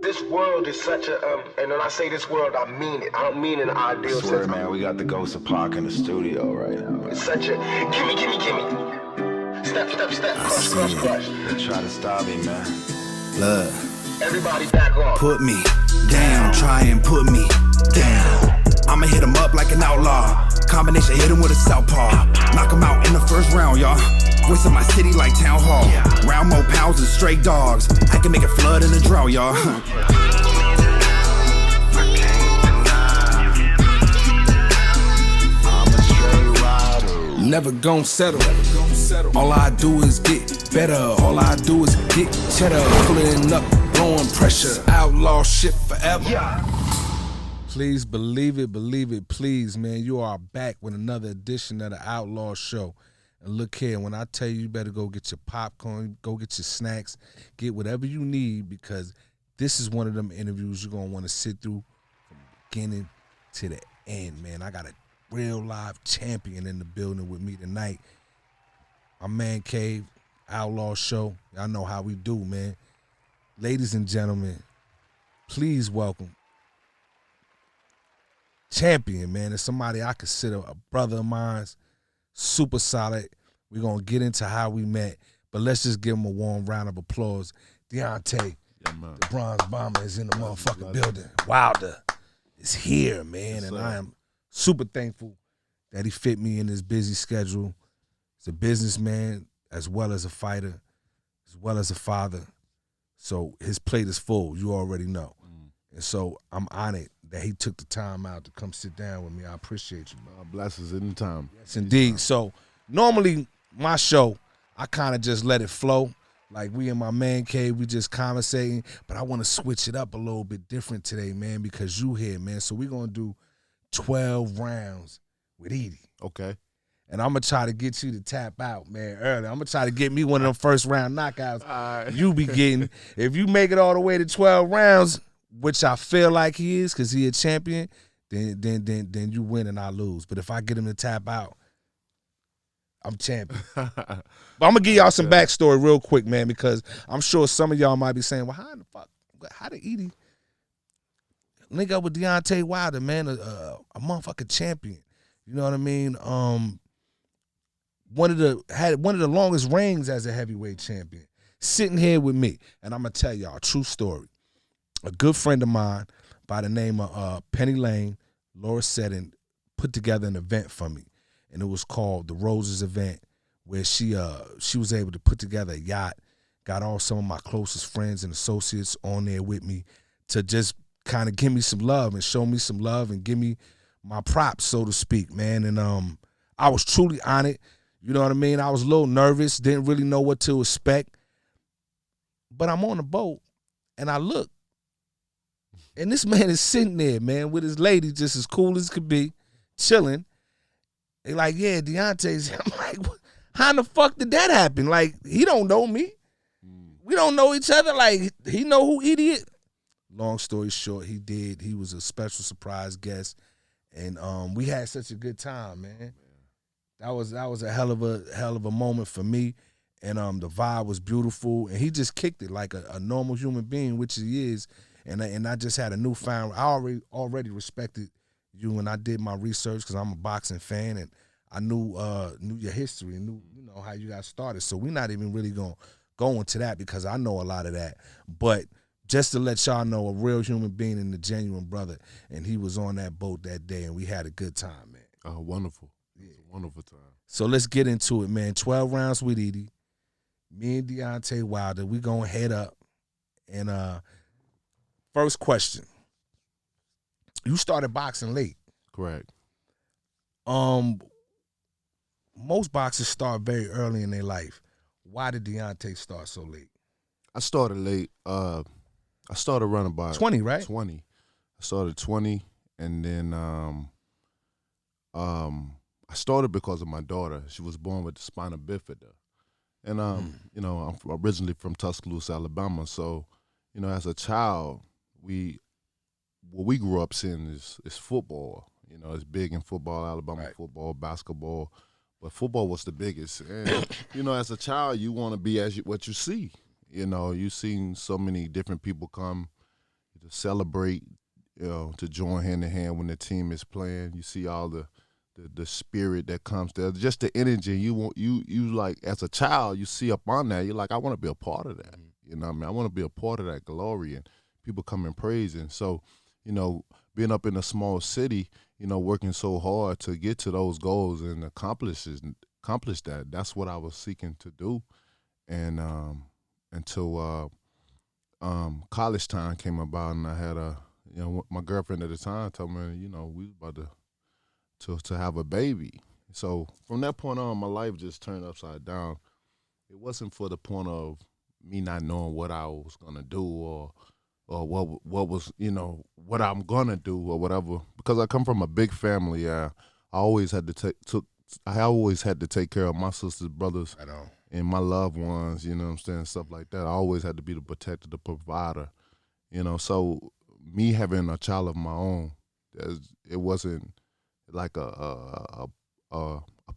This world is such a, and when I say this world, I mean it. I don't mean in an ideal sense. I swear, man, we got the ghost of Pac in the studio right now. It's such a, gimme. Step, crush. They try to stop me, man. Look. Everybody back off. Put me down, try and put me down. I'ma hit him up like an outlaw. Combination, hit him with a southpaw. Knock him out in the first round, y'all. Voice of my city like town hall. Round more pounds than stray dogs. I can make a flood in a drought, y'all. Never gon' settle. All I do is get better. All I do is get cheddar. Pulling up, blowing pressure. Outlaw shit forever. Please believe it, please, man. You are back with another edition of the Outlaw Show. And look here, when I tell you, you better go get your popcorn, go get your snacks, get whatever you need, because this is one of them interviews you're going to want to sit through from the beginning to the end, man. I got a real live champion in the building with me tonight. My man cave, Outlaw Show. Y'all know how we do, man. Ladies and gentlemen, please welcome champion, man. It's somebody I consider a brother of mine, super solid. We're going to get into how we met, but let's just give him a warm round of applause. Deontay, the Bronze Bomber, is in the motherfucking building. Wilder is here, man, and I am super thankful that he fit me in his busy schedule. He's a businessman as well as a fighter, as well as a father. So his plate is full, you already know. And so I'm honored that he took the time out to come sit down with me. I appreciate you, man. Blessings anytime. Yes, indeed. So normally my show, I kind of just let it flow. Like we in my man cave, we just conversating. But I want to switch it up a little bit different today, man, because you here, man. So we're going to do 12 rounds with Edie. Okay. And I'm going to try to get you to tap out, man, early. I'm going to try to get me one of them first round knockouts you be getting. If you make it all the way to 12 rounds, which I feel like he is because he a champion, then you win and I lose. But if I get him to tap out, I'm champion. But I'm going to give y'all some backstory real quick, man, because I'm sure some of y'all might be saying, well, how did Edie link up with Deontay Wilder, man, a motherfucking champion? You know what I mean? One of the longest reigns as a heavyweight champion, sitting here with me. And I'm going to tell y'all a true story. A good friend of mine by the name of Penny Lane, Laura Seddon, put together an event for me. And it was called the Roses event, where she was able to put together a yacht, got all some of my closest friends and associates on there with me to just kind of give me some love and show me some love and give me my props, so to speak, man. And I was truly honored. You know what I mean? I was a little nervous, didn't really know what to expect. But I'm on the boat, and I look. And this man is sitting there, man, with his lady, just as cool as could be, chilling. They like, yeah, Deontay's. I'm like, how in the fuck did that happen? Like, he don't know me. We don't know each other. Like, he know who Edie is. Long story short, he did. He was a special surprise guest, and we had such a good time, man. That was a hell of a moment for me, and the vibe was beautiful, and he just kicked it like a normal human being, which he is. And I just had a newfound. I already respected you when I did my research because I'm a boxing fan and I knew your history and knew how you got started. So we're not even really gonna go into that because I know a lot of that. But just to let y'all know, a real human being and a genuine brother, and he was on that boat that day and we had a good time, man. Oh, wonderful! Yeah. It was a wonderful time. So let's get into it, man. 12 rounds with Edie. Me and Deontay Wilder. We gonna head up and first question. You started boxing late. Correct. Most boxers start very early in their life. Why did Deontay start so late? I started late. I started running by 20, right? 20. I started 20, and then I started because of my daughter. She was born with the spina bifida, and I'm originally from Tuscaloosa, Alabama. So, as a child, what we grew up seeing is football. It's big in football, Alabama football, basketball, but football was the biggest. And as a child, you want to be what you see. You've seen so many different people come, to celebrate, to join hand in hand when the team is playing. You see all the spirit that comes there, just the energy. You like as a child, you see up on that. You're like, I want to be a part of that. You know what I mean? I want to be a part of that glory and people come and praising. So, being up in a small city, working so hard to get to those goals and accomplish that. That's what I was seeking to do. And until college time came about, and I had my girlfriend at the time told me, we was about to have a baby. So from that point on, my life just turned upside down. It wasn't for the point of me not knowing what I was gonna do or what was what I'm gonna do or whatever. Because I come from a big family. I always had to take care of my sisters, brothers, and my loved ones. You know what I'm saying? Stuff like that. I always had to be the protector, the provider. So me having a child of my own, it wasn't like a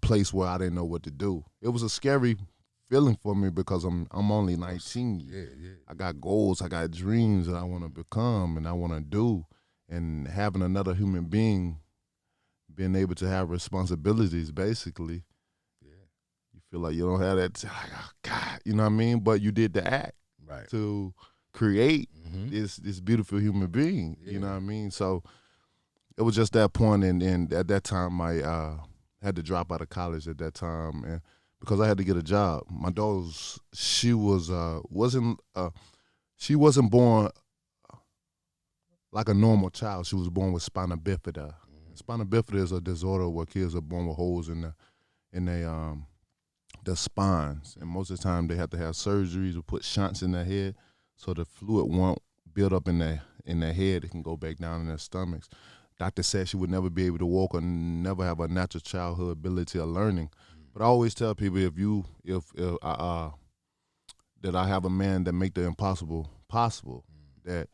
place where I didn't know what to do. It was a scary feeling for me because I'm only 19. Yeah. I got goals, I got dreams that I want to become and I want to do. And having another human being, being able to have responsibilities, basically, you feel like you don't have that. Like, oh God, you know what I mean? But you did the act to create this beautiful human being. You know what I mean? So it was just that point, and at that time I had to drop out of college at that time, and because I had to get a job. My daughter, she wasn't born like a normal child. She was born with spina bifida. Spina bifida is a disorder where kids are born with holes in their spines, and most of the time they have to have surgeries or put shunts in their head so the fluid won't build up in their head. It can go back down in their stomachs. Doctor said she would never be able to walk or never have a natural childhood ability of learning. But I always tell people, that I have a man that make the impossible possible. That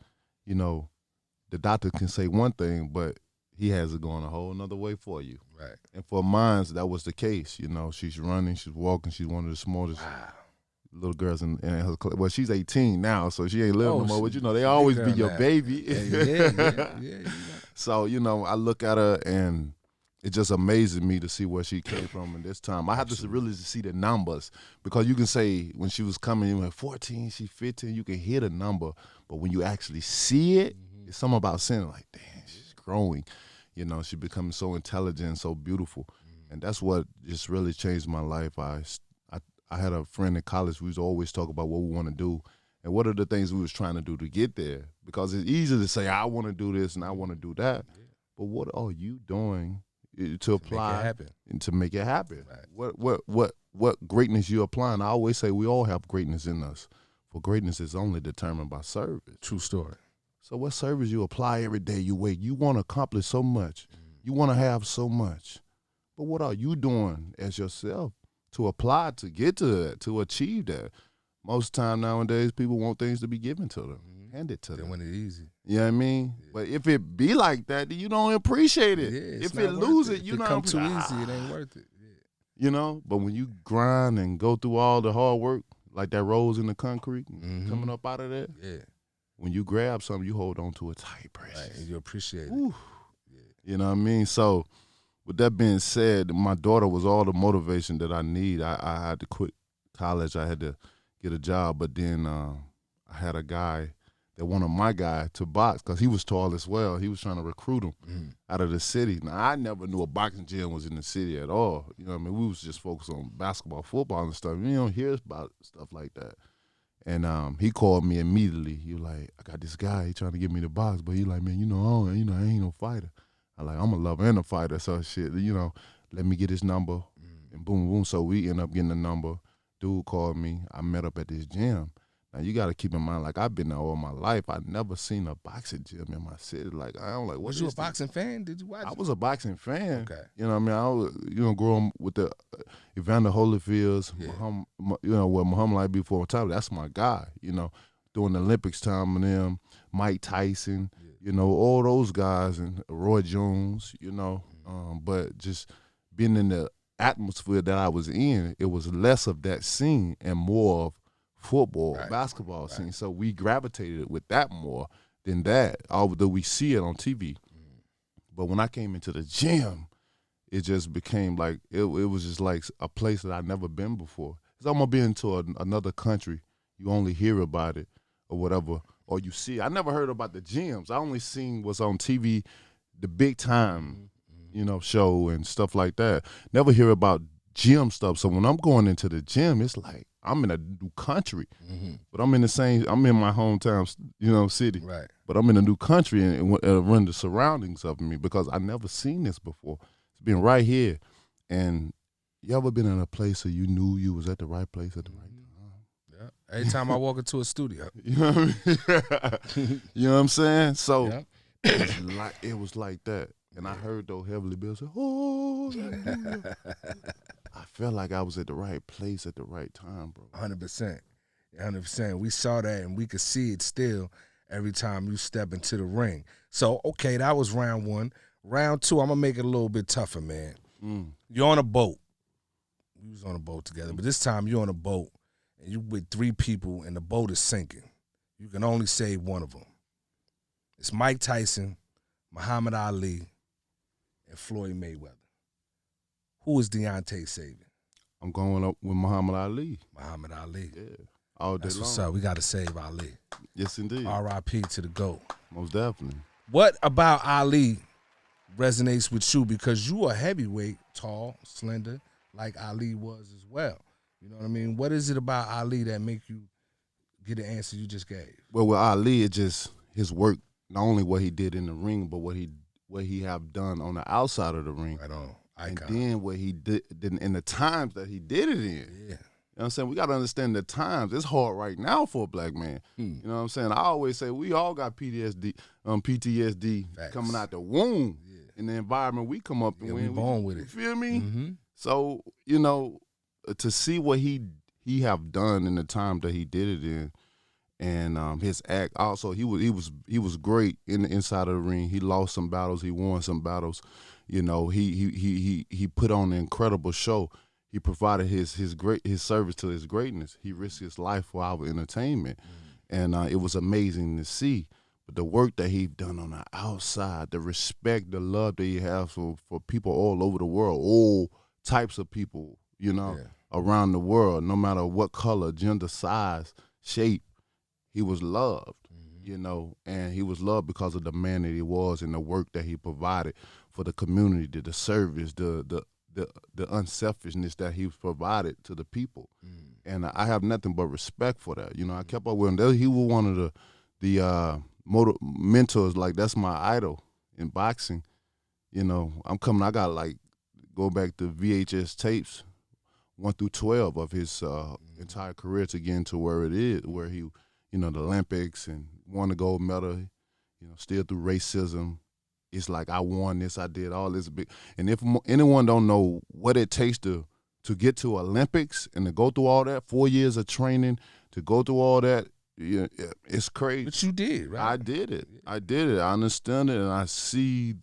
the doctor can say one thing, but he has it going a whole nother way for you. Right. And for mine, that was the case. She's running, she's walking, she's one of the smallest little girls in her class. Well, she's 18 now, so she ain't living no more. But they always be your baby. Yeah. So I look at her and it just amazes me to see where she came from in this time. I have to really see the numbers, because you can say when she was coming in at 14, she's 15, you can hear the number, but when you actually see it, it's something about seeing like, damn, she's growing. She becoming so intelligent, so beautiful, and that's what just really changed my life. I had a friend in college. We was always talk about what we want to do, and what are the things we was trying to do to get there. Because it's easy to say I want to do this and I want to do that, but what are you doing to apply and to make it happen? Right. What greatness you applying? I always say we all have greatness in us, for greatness is only determined by service. True story. So what service you apply every day you wake? You want to accomplish so much. You want to have so much. But what are you doing as yourself to apply to get to that, to achieve that? Most time nowadays, people want things to be given to them, handed to them. They want it easy. You know what I mean? Yeah. But if it be like that, then you don't appreciate it. Yeah, if it lose it, you know. If it come too easy, it ain't worth it. Yeah. But when you grind and go through all the hard work, like that rose in the concrete, coming up out of that, when you grab something, you hold on to it tight, precious. Right, and you appreciate it. Yeah. You know what I mean? So with that being said, my daughter was all the motivation that I need. I had to quit college. I had to get a job, but then I had a guy that wanted my guy to box because he was tall as well. He was trying to recruit him out of the city. Now, I never knew a boxing gym was in the city at all. You know what I mean? We was just focused on basketball, football, and stuff. You don't hear about stuff like that. And he called me immediately. He was like, I got this guy. He trying to get me to box, but he like, man, I ain't no fighter. I'm a lover and a fighter, so shit, let me get his number. And boom, boom. So we end up getting the number. Dude called me. I met up at this gym. Now, you got to keep in mind, like, I've been there all my life. I never seen a boxing gym in my city. Like, was you a boxing fan? Did you watch it? I was a boxing fan. Okay. You know what I mean? I was, growing with the Evander Holyfield's, where Muhammad Ali before time. That's my guy, during the Olympics time and them, Mike Tyson, all those guys, and Roy Jones, but just being in the atmosphere that I was in, it was less of that scene and more of football, basketball scene. So we gravitated with that more than that, although we see it on TV. But when I came into the gym, it just became like, it was just like a place that I'd never been before. It's almost being to another country. You only hear about it or whatever, or you see. I never heard about the gyms. I only seen what's on TV, the big time, show and stuff like that. Never hear about gym stuff. So when I'm going into the gym, it's like I'm in a new country, but I'm in my hometown, city. Right. But I'm in a new country and run the surroundings of me because I never seen this before. It's been right here. And you ever been in a place where you knew you was at the right place at the right time? Yeah. Every time I walk into a studio. You know what I mean? You know what I'm saying? So Yeah. it was like that. And I heard those heavenly bells say, oh, hallelujah. I felt like I was at the right place at the right time, bro. 100%. 100%. We saw that and we could see it still every time you step into the ring. So, okay, that was round one. Round two, I'm going to make it a little bit tougher, man. You're on a boat. We was on a boat together, but this time you're on a boat and you with 3 people and the boat is sinking. You can only save one of them. It's Mike Tyson, Muhammad Ali, and Floyd Mayweather. Who is Deontay saving? I'm going up with Muhammad Ali. Muhammad Ali. Yeah. All day That's long. what's up. We got to save Ali. Yes, indeed. R.I.P. to the GOAT. Most definitely. What about Ali resonates with you? Because you are heavyweight, tall, slender, like Ali was as well. You know what I mean? What is it about Ali that make you get the answer you just gave? Well, with Ali, it's just his work, not only what he did in the ring, but what he have done on the outside of the ring. Right on. And Icon. then what he did in the times that he did it in. Yeah. You know what I'm saying? We got to understand the times. It's hard right now for a black man. You know what I'm saying? I always say we all got PTSD Facts. coming out the womb in the environment we come up in. Yeah, we born with it. You feel me? Mm-hmm. So, to see what he have done in the time that he did it in, and his act also, he was great in the inside of the ring. He lost some battles, he won some battles. He put on an incredible show. He provided his service to his greatness. He risked his life for our entertainment, and it was amazing to see. But the work that he done on the outside, the respect, the love that he has for people all over the world, all types of people, around the world, no matter what color, gender, size, shape, he was loved. And he was loved because of the man that he was and the work that he provided for the community, the service, the unselfishness that he provided to the people. And I have nothing but respect for that. I kept up with him. He was one of the mentors. Like, that's my idol in boxing. I got go back to VHS tapes 1 through 12 of his entire career to get into where it is, where he, the Olympics and won the gold medal, still through racism. It's like, I won this, I did all this big. And if anyone don't know what it takes to get to Olympics and to go through all that, 4 years of training, to go through all that, it's crazy. But you did, right? I did it. I understand it, and I see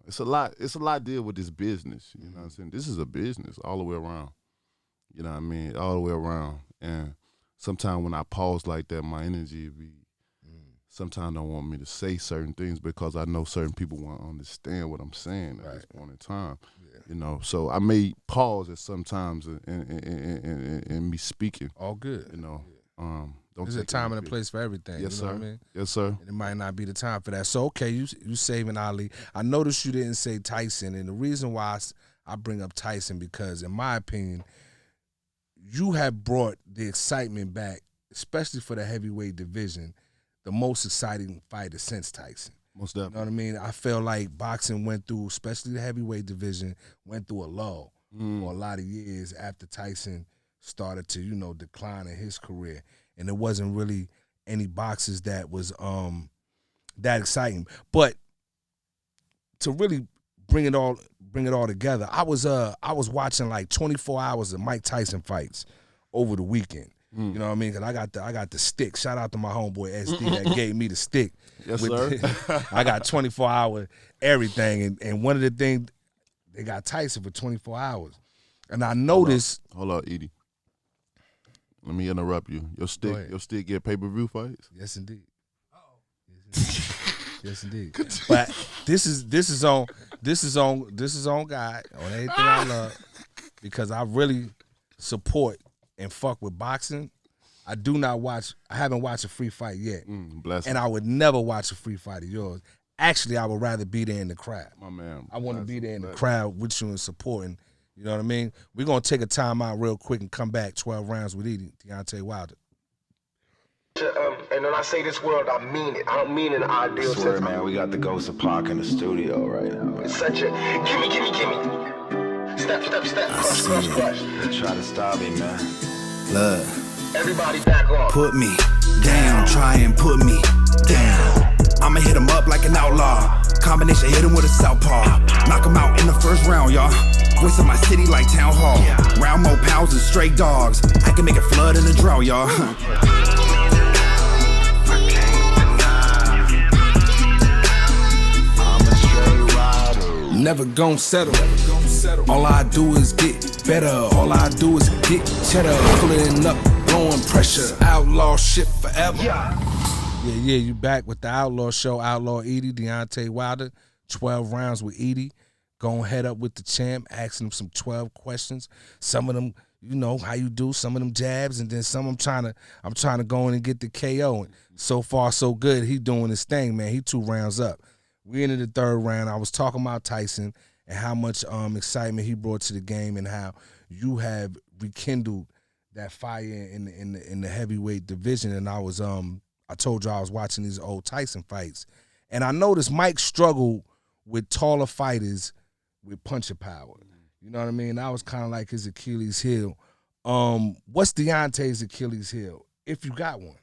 it's a lot deal with this business. You know what I'm saying? This is a business all the way around. You know what I mean? All the way around. And sometimes when I pause like that, my energy be, sometimes don't want me to say certain things because I know certain people won't understand what I'm saying at this point in time. Yeah. So I may pause at sometimes in me speaking. All good. There's a time and a place for everything. Yes, you know sir. What I mean? Yes, sir. And it might not be the time for that. So, okay, you saving Ali. I noticed you didn't say Tyson, and the reason why I bring up Tyson because, in my opinion, you have brought the excitement back, especially for the heavyweight division, the most exciting fighter since Tyson. Most definitely. You know what I mean? I feel like boxing went through, especially the heavyweight division, went through a lull for a lot of years after Tyson started to, decline in his career. And there wasn't really any boxes that was that exciting. But to really bring it all together, I was watching like 24 hours of Mike Tyson fights over the weekend. You know what I mean? Cause I got the stick. Shout out to my homeboy SD that gave me the stick. Yes, sir. I got 24-hour everything, and one of the things, they got Tyson for 24 hours. And I noticed. Hold on, Edie. Let me interrupt you. Your stick get pay-per-view fights? Yes, indeed. Yes, indeed. But this is on God, on everything I love, because I really support and fuck with boxing. I haven't watched a free fight yet. And I would never watch a free fight of yours. Actually, I would rather be there in the crowd. My man. I want to be there in the crowd with you and supporting. You know what I mean? We're going to take a time out real quick and come back. 12 rounds with Deontay Wilder. And when I say this world, I mean it. I don't mean an ideal I swear, sense. man, we got the ghost of Pac in the studio right now. Man. It's such a gimme. Step, crush. They try to stop me, man. Look, Everybody back off. put me down, try and put me down. I'ma hit him up like an outlaw. Combination hit him with a southpaw. Knock him out in the first round, y'all. Voice of my city like town hall. Round more pounds than stray dogs. I can make it flood in a drought, y'all. Never gon' settle. All I do is get better. All I do is get cheddar. Pulling up, blowing pressure. Outlaw shit forever. Yeah, you back with the Outlaw Show. Outlaw Edie, Deontay Wilder. 12 rounds with Edie. Gonna head up with the champ, asking him some 12 questions. Some of them, you know how you do. Some of them jabs, and then some I'm trying to go in and get the KO. And so far, so good. He doing his thing, man. He 2 rounds up. We into the 3rd round. I was talking about Tyson and how much excitement he brought to the game, and how you have rekindled that fire in the heavyweight division. And I told you I was watching these old Tyson fights, and I noticed Mike struggled with taller fighters with puncher power. You know what I mean? That was kind of like his Achilles heel. What's Deontay's Achilles heel, if you got one?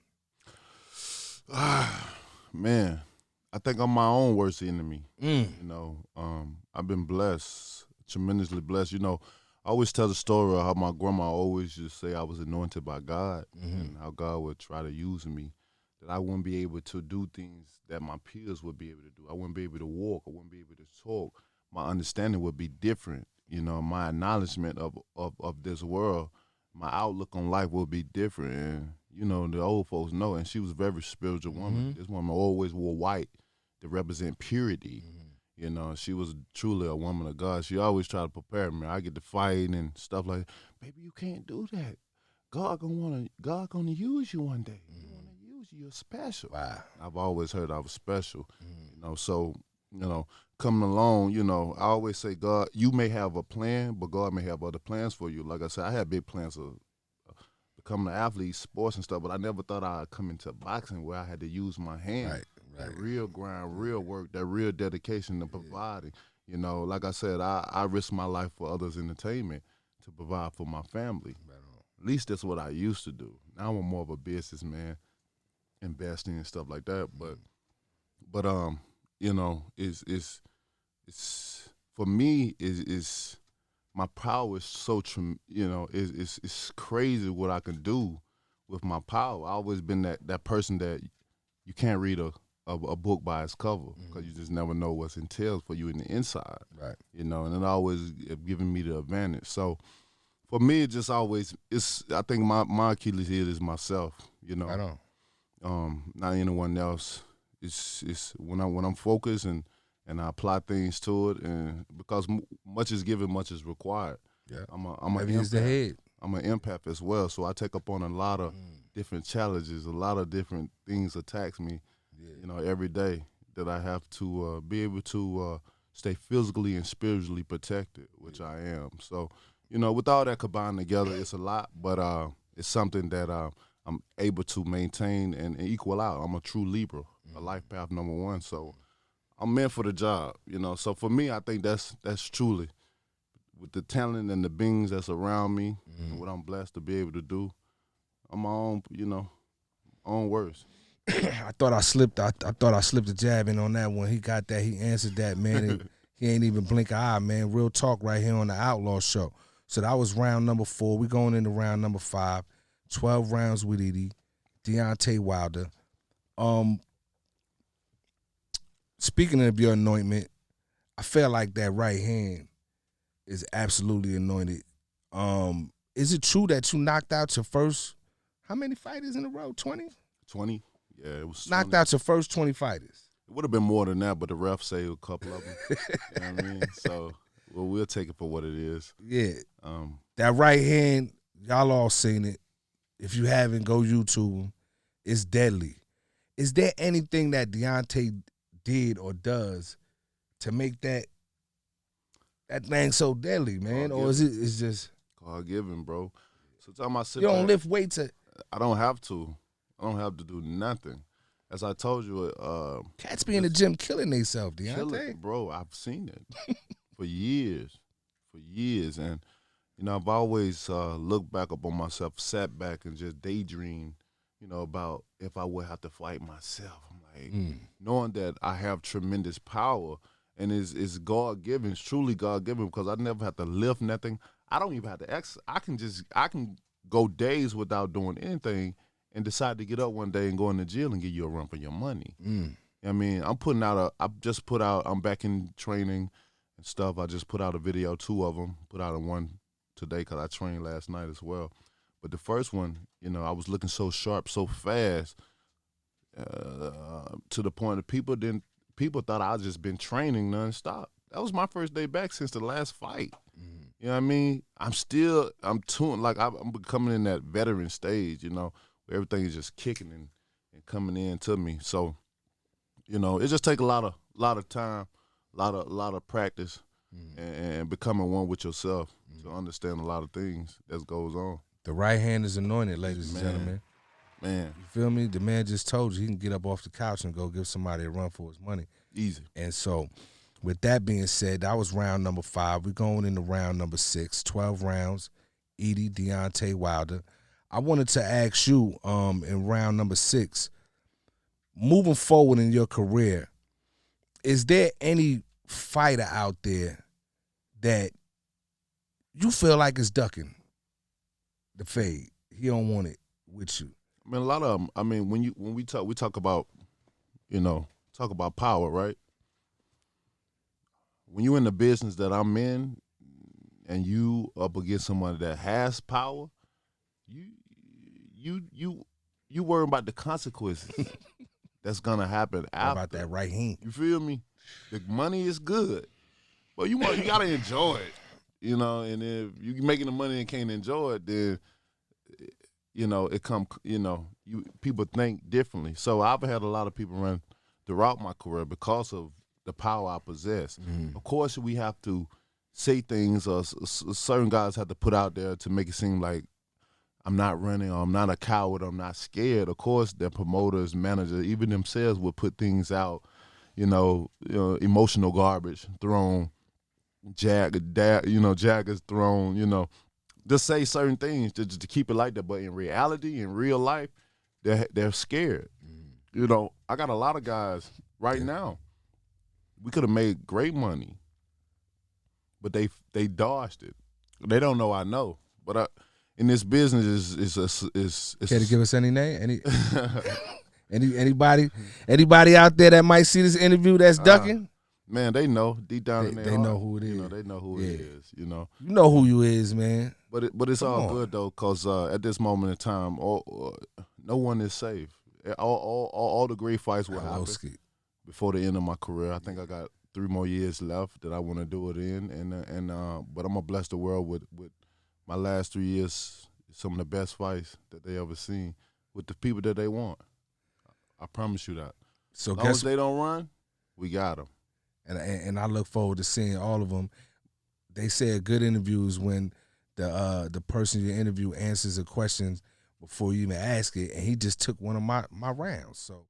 Man, I think I'm my own worst enemy. Mm. You know, I've been blessed, tremendously blessed. You know, I always tell the story of how my grandma always just say I was anointed by God, and how God would try to use me, that I wouldn't be able to do things that my peers would be able to do. I wouldn't be able to walk. I wouldn't be able to talk. My understanding would be different. You know, my acknowledgement of this world, my outlook on life would be different. And, you know, the old folks know, and she was a very spiritual woman. This woman always wore white to represent purity. You know, she was truly a woman of God. She always tried to prepare me. I get to fight and stuff like that. Baby, you can't do that. God gonna use you one day. He wanna use you. You're special. Wow. I've always heard I was special. You know, so, you know, coming along, you know, I always say, God, you may have a plan, but God may have other plans for you. Like I said, I had big plans of becoming an athlete, sports and stuff, but I never thought I'd come into boxing where I had to use my hands. Right. That real grind, real work, that real dedication to providing. You know, like I said, I risk my life for others' entertainment to provide for my family. At least that's what I used to do. Now I'm more of a businessman, investing and stuff like that. But you know, it's for me is my power is so you know, it's crazy what I can do with my power. I've always been that person that you can't read a book by its cover, because you just never know what's entailed for you in the inside. Right. You know, and it always given me the advantage. So for me, it just always, I think my Achilles heel is myself, you know. I know. Not anyone else. It's when I'm focused and I apply things to it, and because much is given, much is required. Yeah. I'm an Maybe it's the head. I'm an empath as well, so I take up on a lot of different challenges, a lot of different things attacks me, you know, every day, that I have to be able to stay physically and spiritually protected, which I am. So, you know, with all that combined together, it's a lot, but it's something that I'm able to maintain and equal out. I'm a true Libra, a life path #1, so I'm meant for the job, you know. So for me, I think that's truly, with the talent and the beings that's around me, and what I'm blessed to be able to do, I'm my own, you know, own worst. I thought I slipped a jab in on that one. He got that. He answered that, man. He ain't even blink an eye, man. Real talk right here on the Outlaw Show. So that was round #4. We going into round #5. 12 rounds with Edie, Deontay Wilder. Speaking of your anointment, I feel like that right hand is absolutely anointed. Is it true that you knocked out your first, how many fighters in a row? 20? 20? Yeah, it was 20. Knocked 20. out your first 20 fighters. It would have been more than that, but the ref say a couple of them. You know what I mean? So, well, we'll take it for what it is. Yeah. That right hand, y'all all seen it. If you haven't, go YouTube him. It's deadly. Is there anything that Deontay did or does to make that thing so deadly, man? Or is it's just God given, bro. So time I sit you don't back, lift weights? I don't have to. I don't have to do nothing. As I told you, Cats be in the gym killing themselves, Deontay. killing, bro. I've seen it for years, and you know I've always looked back upon myself, sat back, and just daydreamed, you know, about if I would have to fight myself. I'm like, knowing that I have tremendous power and is God given, it's truly God given, because I never have to lift nothing. I don't even have to exercise. I can go days without doing anything and decide to get up one day and go in the jail and give you a run for your money. I mean, I'm back in training and stuff. I just put out a video, 2 of them, put out one today because I trained last night as well. But the first one, you know, I was looking so sharp, so fast, to the point that people thought I just been training nonstop. That was my first day back since the last fight. You know what I mean? I'm tuned, like I'm becoming in that veteran stage, you know, where everything is just kicking and coming in to me. So, you know, it just take a lot of time, a lot of practice, and becoming one with yourself to understand a lot of things that goes on. The right hand is anointed, ladies and gentlemen. Man. You feel me? The man just told you he can get up off the couch and go give somebody a run for his money. Easy. And so, with that being said, that was round number 5. We're going into round number 6, 12 rounds. Edie, Deontay Wilder. I wanted to ask you, in round number 6, moving forward in your career, is there any fighter out there that you feel like is ducking the fade? He don't want it with you. I mean, a lot of them. I mean, when we talk about, you know, talk about power, right? When you're in the business that I'm in, and you up against somebody that has power, you worry about the consequences that's gonna happen after. About that right hand. You feel me? The money is good, but you gotta enjoy it, you know. And if you making the money and can't enjoy it, then you know people think differently. So I've had a lot of people run throughout my career because of the power I possess. Of course, we have to say things, or certain guys have to put out there to make it seem like I'm not running, or I'm not a coward, or I'm not scared. Of course, their promoters, managers, even themselves would put things out, you know, emotional garbage thrown, jaggers thrown, you know, just say certain things just to keep it like that. But in reality, in real life, they're scared. You know, I got a lot of guys right now. We could have made great money, but they dodged it. They don't know I know, but in this business is Care to give us any name? Anybody out there that might see this interview that's ducking? Man, they know deep down in their They heart, know who it is. You know, they know who it is. You know, you know who you is, man. But it's all good though, cause at this moment in time, no one is safe. All the great fights will happen before the end of my career. I think I got 3 more years left that I want to do it in, but I'm gonna bless the world with my last 3 years, some of the best fights that they ever seen with the people that they want. I promise you that. So as long as they don't run, we got them. And I look forward to seeing all of them. They say a good interview is when the person you interview answers a question before you even ask it, and he just took one of my rounds. So